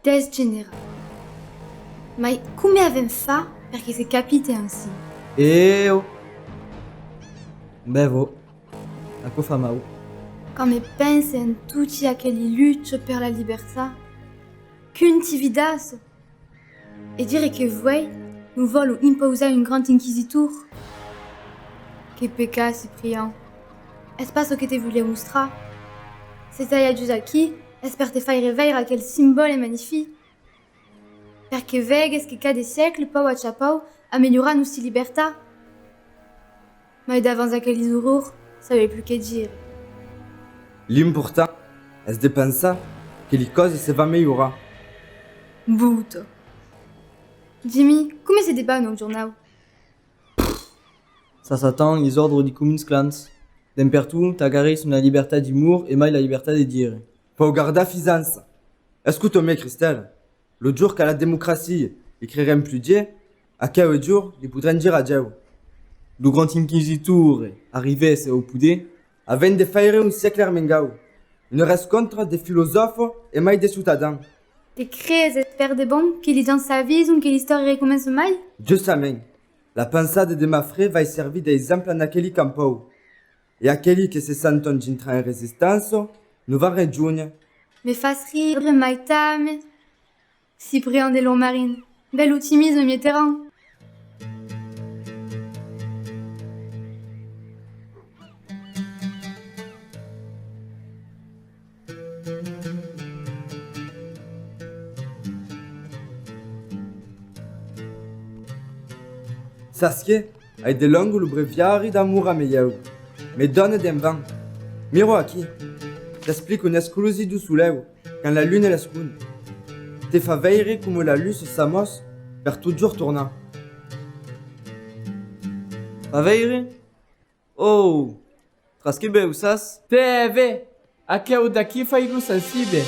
desgenera. Ma come avem fa perché se capite ainsi? Oh! Bevo, a co fa mau. Come pensa in tutti aquelli lutte per la libertà? Qu'untividas! E dire che voi nous volo imposer une grande inquisitur? Que peccat, Cyprien! Est-ce pas ce que te voulais mostrar? C'est à aqui, espère te faire réveiller à quel symbole est magnifique. Perché vegues que cada siècle, pau a chapau, améliora nostra libertà. Mais d'avant aqueles horrors, savait plus que dire. L'important est de penser que les coses se vont améliorer. Buto. Jimmy, come se débat no journal? Ça s'attend les ordres des communes clans. D'impertu, t'agaris una libertà d'humour et mai la libertà de dire. Faut garder fisance. Écoute-moi, Christelle. Le jour qu'à la démocratie, écrirait plus Dieu, à quel jour, ils pourraient dire adieu. Le grand inquisiteur arrivait au poudé. Avant de faire un siècle armengao. Une rencontre des philosophes et mai des citadins. Te crees espère de bon que les gens s'avisent ou que l'histoire recommence mai? Justement, la pensée de ma frère va servir d'exemple à aquel campo. Et aquel qui se sentent en résistance, nous va rejoindre. Me fas rire, maitame. Cyprien de Longmarine. Bel optimisme, Mitterrand. Saskia a de longues le breviari d'amour à meilleur. Mais donne d'un vent. Miro aquí. T'explique une exclusie du soleil quand la lune est l'escune. Te fa veire comme la luce s'amos per toujours tournant. Aveire? Oh! Trasquebe usas? TV, aquele daqui faz luz sensível.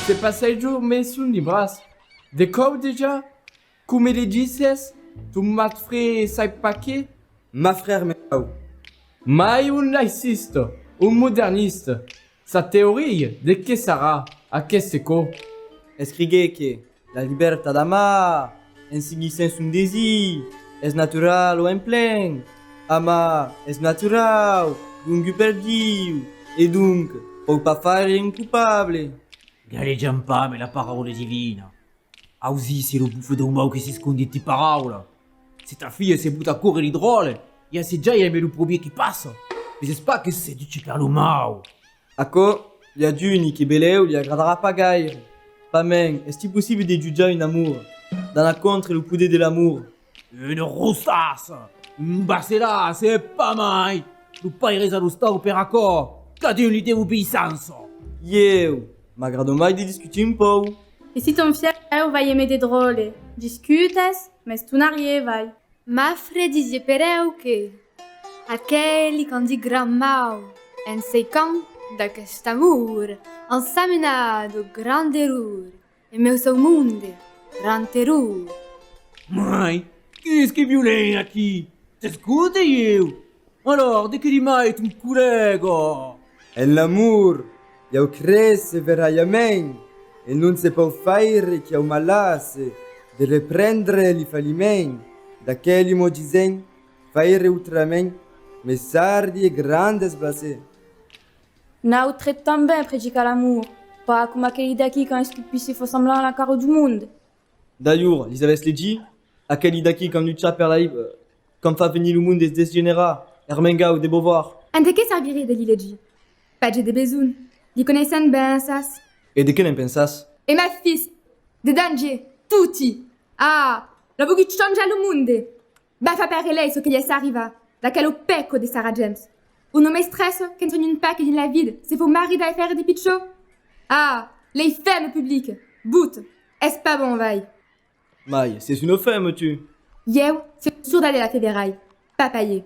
Se passei de mês de braço. De como déjà? Como ele disse, tu mat frère sai pa quê? Ma frère meilleur. Mais un laïciste, un moderniste. Sa théorie de que sera, a que seco. Escrigue que la libertà d'amar, enseguissant son désir, est natural ou en plein. Amar est natural, donc perdu, et donc, faut pas faire un coupable. Galleggiam pas la parola divina. Ausi c'est le bouffo d'uomo che si sconde di parola. Se ta fille se butta a correre l'idrole, e se già il le premier qui passe. Mais c'est pas que c'est du per lo mau. Ako, il y a d'une qui beleu, il agradera pas gaire. Pas même, est-il possible de juger un amour? Dans la contre le poudé de l'amour. Une rostasse, un basella, c'est pas mai. Tu paieres allo Stato per accord. Cadê l'idée d'obéissance? Yo, m'agrado mai de discuter un peu. Et si ton fier vai aimer des drôles? Discutes, mais tu n'arrives vai. Ma frère disait pereu que aquele qu'on dit grand mau, en secant d'aquest amour, ensaminado grande error, e meu seu mundo, grand terror. Mai, qu'est-ce que violent aqui? T'escuta eu? Alors, de que di mai ton collègue? Et l'amour, il y a cresce veramente. Et non se può fare che un malasse de reprendre les falliments d'aquel mot disant faire outrement, mais sardi et grandes blessés. Nau traite tan ben predicar l'amour, pas comme aquele daqui quand est-ce qu'il puisse faire semblant à la cara du monde. D'ailleurs, ils avaient dit, à quel daqui quand nous per la quand fa venir le monde des désgénéra, Hermenga ou des Beauvoir. En de que servirait de l'île pas de besoin, li connaissent ben sas. Et de quel en pensas? E ma fils, de danger, tutti. Ah, la voulu changer le monde. Bah fa per lei ce che gli arriva, da quello pecco de Sarah James. Un nome stress qu'entre une pack in la vide, c'est faut mari d'aller faire des pitchos. Ah, les femmes publiques, bout, est-ce pas bon vaille? Maï, c'est une femme, tu. Yeu, c'est sûr d'aller à la fédéraille, pas paillé.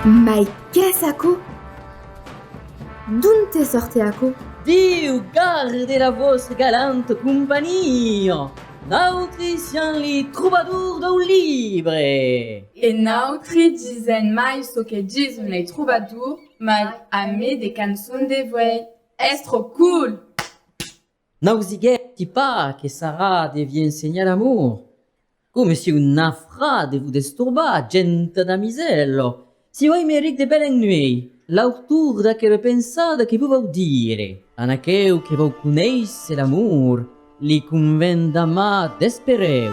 Mais qu'est-ce ako? D'où t'es sorti ako? Dieu garde la vostre galante compagnie. Nautri sian li troubadours do libre. E nautri dizen mai so que dizem les troubadours, mais amé des cançons de voix. Est trop cool! Nausiguetti pas que Sarah devient enseigner l'amour. Come si un nafra de vous disturba, gente damisello. Si voi meric de belle nuit, l'autor da che repensada che vous dire. Anaqueu que vous connaisse l'amour, li conven d'amar d'espereu.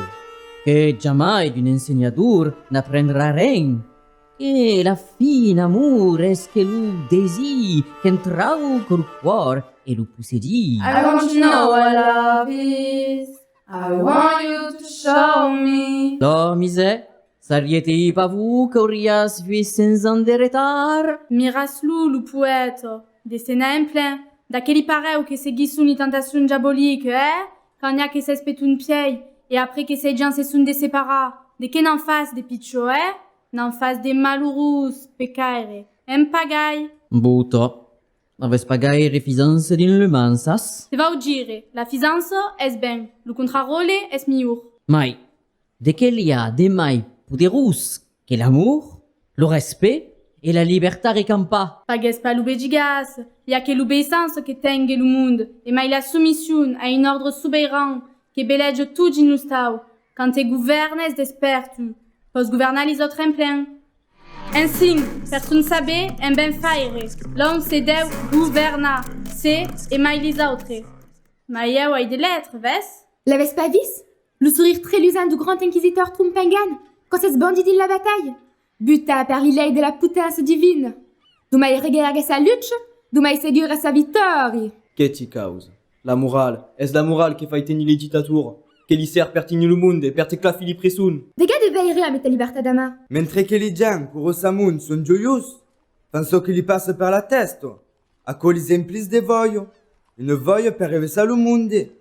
Que jamais d'un enseignadour n'apprendra rien. Que la fin amour est que le désir qu'entrau col cor et le possédit. I want to know what love is. I want you to show me. La misère, s'arrêtez pas vous qu'aurias vu sans en de retard. Miraslu, le poète, dessina en plein, daquele pareu que seguisse une tentation diabolique, quand y a que s'espète une pied, et après que ces gens se sont séparés, de qu'en en face des pichos, n'en face des malheureux, pecaire, en pagaille. Buto, n'avais pas gaire refisance din le mansas. Se va dire, la fisance est bien, le contrarole est mieux. Mais, de qu'il y a des mai poderous que l'amour, le respect et la liberté recampa. Pagues pas l'obédigas, y a que l'obéissance que tengue le monde, et mais la soumission à un ordre souverain que belège tout din l'ustau, quand te gouvernes d'espertu, pos gouverner les autres en plein. Ainsi, personne savait en ben faire, l'homme se deu gouverna, c'est et mais les autres. Mais y a des lettres, ves? La Vespavis? Le sourire très luisant du grand inquisiteur Trumpengan, quand c'est ce bandit de la bataille? Buta per l'ilei de la putanza divine. Dumai reguergue sa lutte, dumai segure sa vittoria. Che ti cause? La morale, est la morale che fai tenir les dictatures? Che li sert per tenir le monde e per te clafi li presun? Des gars de veillerie à mettre la libertà d'ama. Mentre che li gens curosamun son gioius, penso che li passe per la testa. A co li semplis de voglio. Une voglio per revesar lo monde.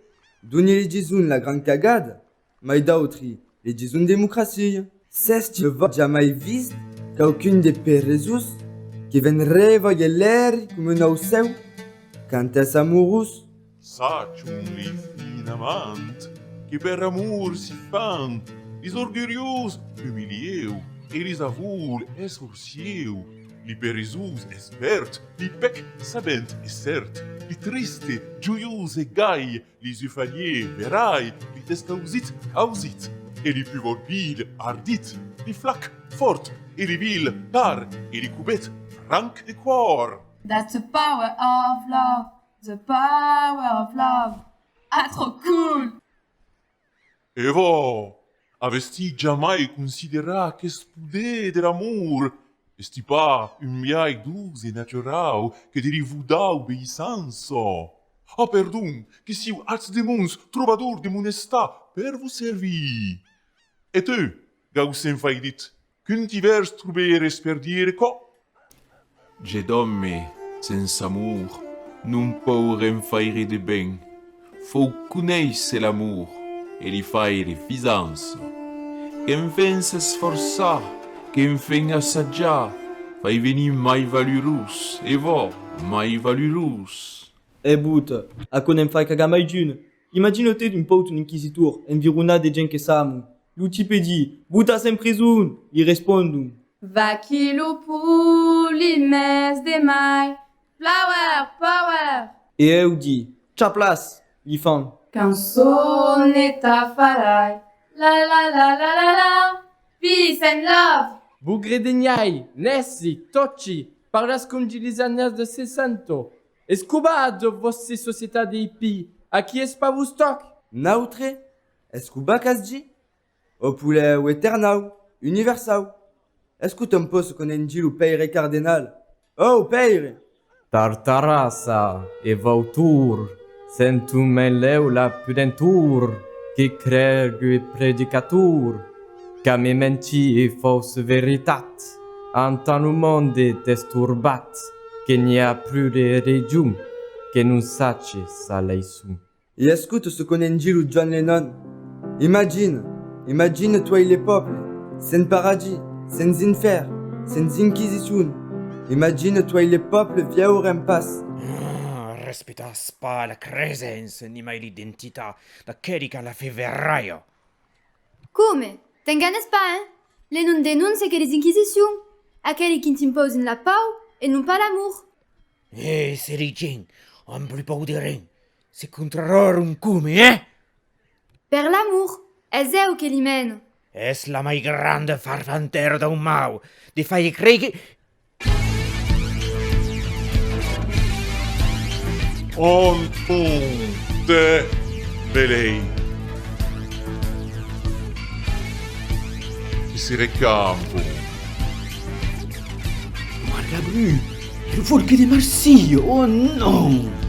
D'uni li gisun la gran cagada, mai d'autri li gisun democracia. Sesti le voglio jamais vist qu'aucune des peresus qui venre voglio l'air come un seu, quand es amourous. Saci un li finamant, che per amor si fan, lis orgurios humilieu, e lis avul esorcieu, li peresus espert, li pec sabent e cert, li triste, gioius e gai, lis ufalier verai, li testausit ausit, e li plus volbil ardit, li flac fort, e li vil tar, e li cubet franc de cor. That's the power of love, the power of love. Ah, trop cool! E vo, avesti jamais considera che spudè dell'amor, esti pas un miai doux e natural che derivuda obeisanza. Ah, perdon, che siu arts demons, troubadour de monesta, per vous servir. Et tu, gausen faidit, qu'un divers trouber esperdire co? J'ai d'homme sans amour, non pourrem faire de bien. Faut connaître l'amour et lui faire visance. Qu'en fait s'esforçar, qu'en fait assaggiar, fai venir mai valurus, et va, mai valurus. E but, a conem fai caga mai giun. Imagine-te d'un pot un inquisitor, environa de gens que samu. L'outil pedi, buta sem presun, li respondum. Vaquilo pulimes de mai, flower power. E eu di, tcha place, li fan. Canzonetta farai, la la la la la la, peace and love. Bugredeniai, Nessi, Tocci, parlas com les années de 60. Escubado vosse società de hippie, a qui est pas vous stock? Nautre, escuba casdi? Opule ou eternau, universau. Escut un po ce qu'on dit le père cardinal. Oh, père! Tartarasa e vautur, sentum leu la pudentur, qui crergue predicatur, cam menti e fausse veritat, en tant un monde desturbat, qu'il n'y a plus de régium, que nous sache sa leisum. Et escoute ce qu'on dit le John Lennon. Imagine toi et les peuples, sans paradis, sans enfer, sans inquisition. Imagine-toi les peuples vieux en passe. Respectas pas la cresenza ni mai l'identità da quelli che la fait verraio. Come? T'enganes pas, hein? Les non dénoncent que les inquisitions. Aquelli qui t'imposent la pau et non pas l'amour. Se li gent, on plus pas de rien. C'est contre un come, eh? Per l'amour, es eux que li mènent. Es la mai grande farfantero da un mau, di fai credere... Antonte Belei. Qui si recampo. Guarda, Bru, il folk di Marsilio, oh no!